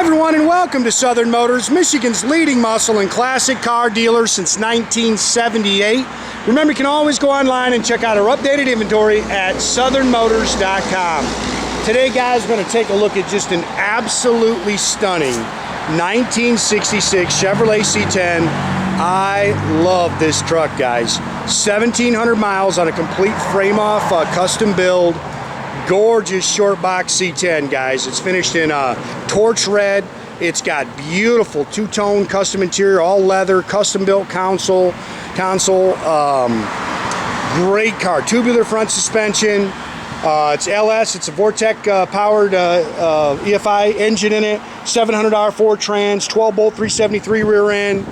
everyone, and welcome to Southern Motors, Michigan's leading muscle and classic car dealer since 1978. Remember, you can always go online and check out our updated inventory at southernmotors.com. Today, guys, we're going to take a look at just an absolutely stunning 1966 Chevrolet C10. I love this truck, guys. 1,700 miles on a complete frame-off custom build. Gorgeous short box C10, guys. It's finished in torch red. It's got beautiful two-tone custom interior, all leather, custom built console. Great car. Tubular front suspension. It's LS. It's a Vortec powered EFI engine in it. 700 Ford trans, 12-bolt 373 rear end.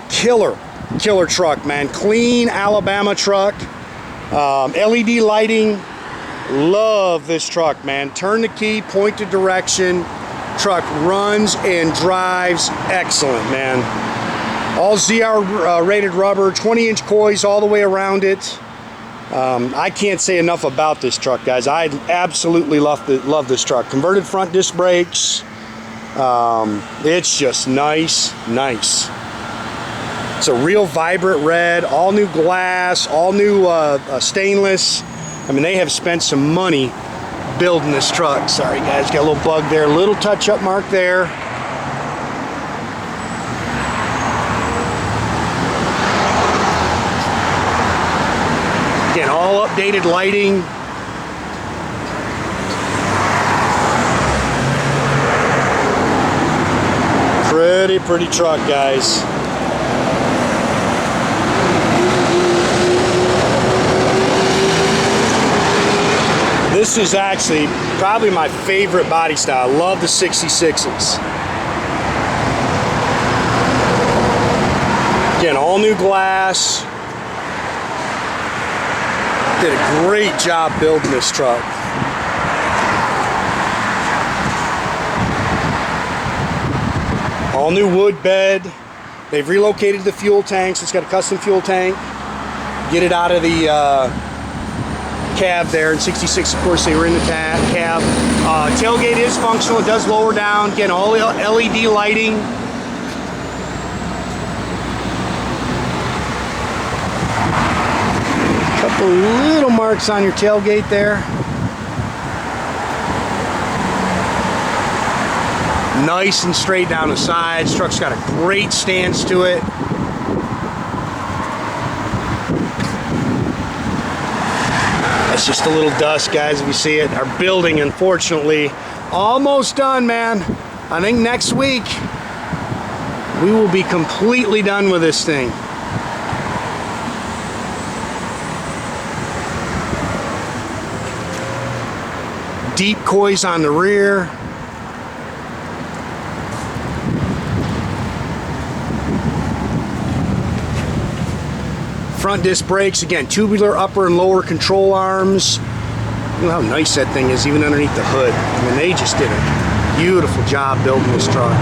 Killer truck, man. Clean Alabama truck. LED lighting. Love this truck, man. Turn the key, point the direction. Truck runs and drives excellent, man. All ZR rated rubber, 20-inch Coys all the way around it. I can't say enough about this truck, guys. I absolutely love this truck. Converted front disc brakes. It's just nice. It's a real vibrant red, all new glass, all new stainless. I mean, they have spent some money building this truck. Sorry, guys, got a little bug there. Little touch-up mark there. Again, all updated lighting. Pretty truck, guys. This is actually probably my favorite body style. I love the 66s. Again, all new glass. Did a great job building this truck. All new wood bed. They've relocated the fuel tanks. It's got a custom fuel tank. Get it out of the cab there. In 66, of course, they were in the cab. Tailgate is functional. It does lower down. Again, all LED lighting. Couple little marks on your tailgate there. Nice and straight down the sides. Truck's got a great stance to it. It's just a little dust, guys, if you see it. Our building, unfortunately, almost done, man. I think next week we will be completely done with this thing. Deep Coys on the rear. Front disc brakes, again, tubular upper and lower control arms. Look how nice that thing is, even underneath the hood. I mean, they just did a beautiful job building this truck.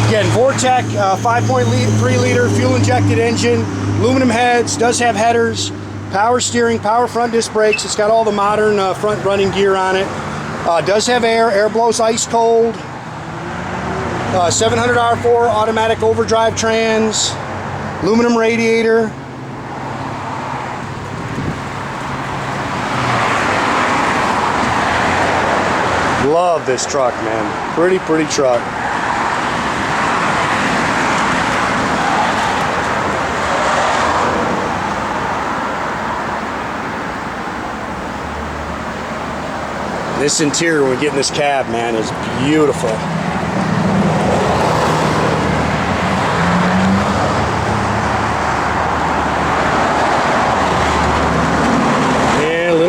Again, Vortec 5.3 liter fuel injected engine, aluminum heads, does have headers, power steering, power front disc brakes. It's got all the modern front running gear on it. Does have air blows ice cold. 700 R4 automatic overdrive trans. Aluminum radiator. Love this truck, man. Pretty truck. This interior, when we get in this cab, man, is beautiful.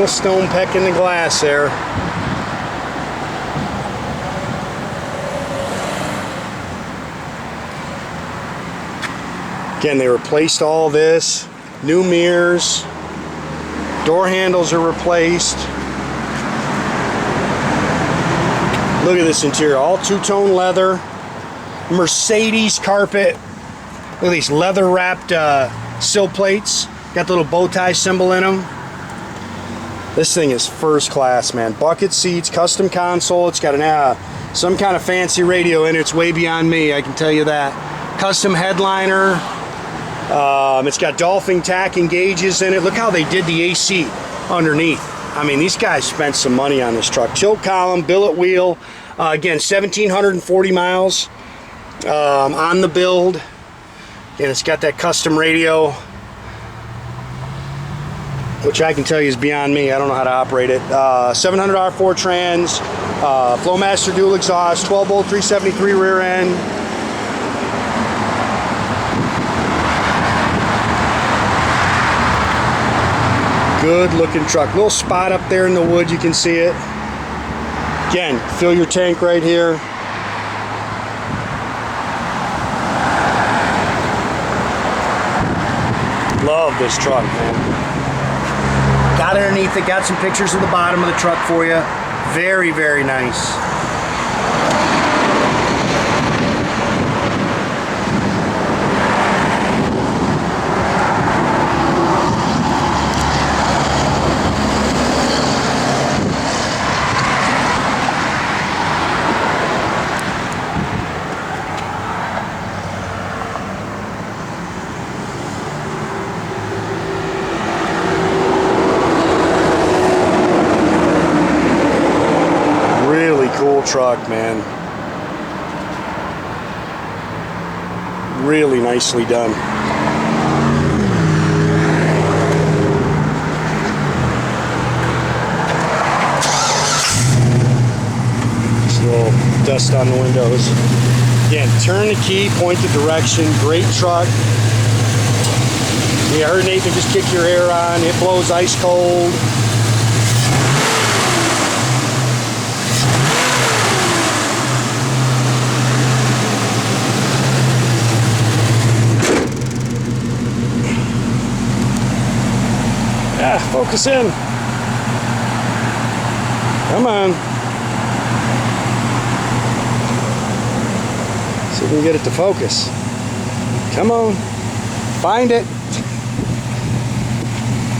Stone peck in the glass there. Again, they replaced all this. New mirrors. Door handles are replaced. Look at this interior. All two-tone leather. Mercedes carpet. Look at these leather wrapped sill plates. Got the little bow tie symbol in them. This thing is first class, man. Bucket seats, custom console. It's got an some kind of fancy radio in it. It's way beyond me, I can tell you that. Custom headliner. It's got Dolphin tach gauges in it. Look how they did the AC underneath. I mean, these guys spent some money on this truck. Tilt column, billet wheel. Again, 1,740 miles on the build. And it's got that custom radio, which I can tell you is beyond me. I don't know how to operate it. 700 R4 trans, Flowmaster dual exhaust, 12 volt 373 rear end. Good looking truck. Little spot up there in the wood, you can see it. Again, fill your tank right here. Love this truck, man. Got underneath it, got some pictures of the bottom of the truck for you. Very, very nice. Cool truck, man. Really nicely done. Just a little dust on the windows. Again, turn the key, point the direction. Great truck. Yeah, I heard Nathan just kick your air on. It blows ice cold. Yeah, focus in. Come on. See if we can get it to focus. Come on. Find it.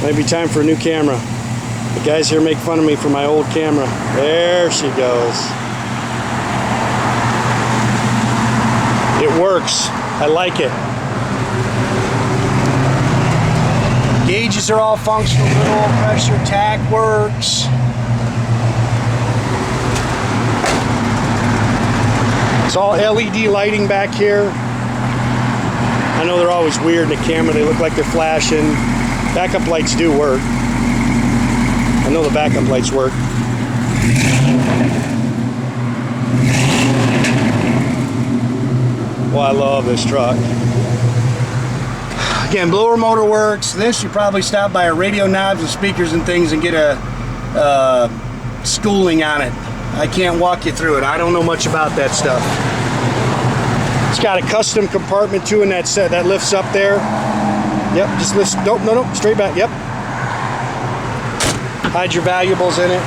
Might be time for a new camera. The guys here make fun of me for my old camera. There she goes. It works. I like it. Gauges are all functional, good oil pressure, tach works. It's all LED lighting back here. I know they're always weird in the camera, they look like they're flashing. Backup lights do work. I know the backup lights work. Well, I love this truck. Again, blower motor works. This, you probably stop by our radio knobs and speakers and things and get a schooling on it. I can't walk you through it. I don't know much about that stuff. It's got a custom compartment too in that set that lifts up there. Yep, just lifts. Nope, no, straight back. Yep. Hide your valuables in it.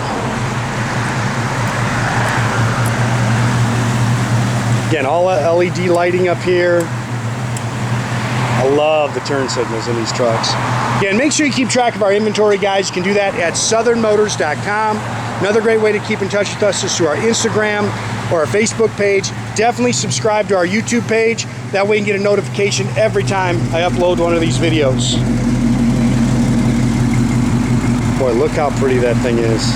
Again, all LED lighting up here. I love the turn signals in these trucks. Again, make sure you keep track of our inventory, guys. You can do that at southernmotors.com. Another great way to keep in touch with us is through our Instagram or our Facebook page. Definitely subscribe to our YouTube page. That way you can get a notification every time I upload one of these videos. Boy, look how pretty that thing is.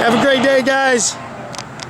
Have a great day, guys.